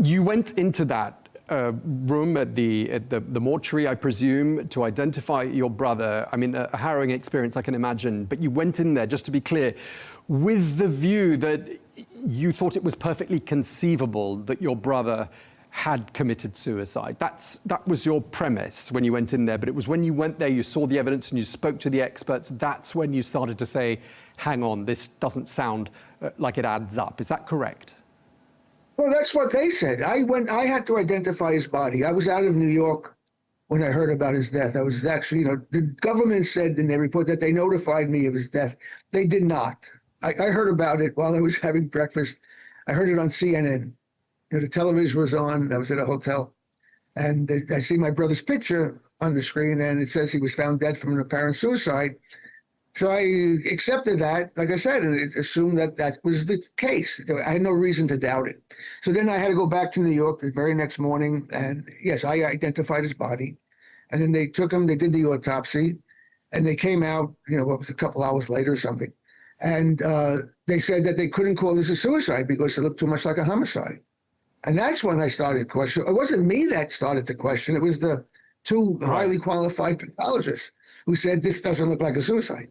You went into that room at the mortuary, I presume, to identify your brother. I mean, a harrowing experience, I can imagine. But you went in there, just to be clear, with the view that you thought it was perfectly conceivable that your brother had committed suicide. That was your premise when you went in there. But it was when you went there, you saw the evidence and you spoke to the experts, that's when you started to say, hang on, this doesn't sound like it adds up. Is that correct? Well, that's what they said. I had to identify his body. I was out of New York when I heard about his death. I was actually, the government said in their report that they notified me of his death. They did not. I heard about it while I was having breakfast. I heard it on CNN. The television was on. I was at a hotel. And I see my brother's picture on the screen, and it says he was found dead from an apparent suicide. So I accepted that, like I said, and assumed that that was the case. I had no reason to doubt it. So then I had to go back to New York the very next morning, and yes, I identified his body. And then they took him, they did the autopsy, and they came out, what was a couple hours later or something. And they said that they couldn't call this a suicide because it looked too much like a homicide. And that's when I started questioning. It wasn't me that started to question. It was the two highly qualified pathologists who said this doesn't look like a suicide.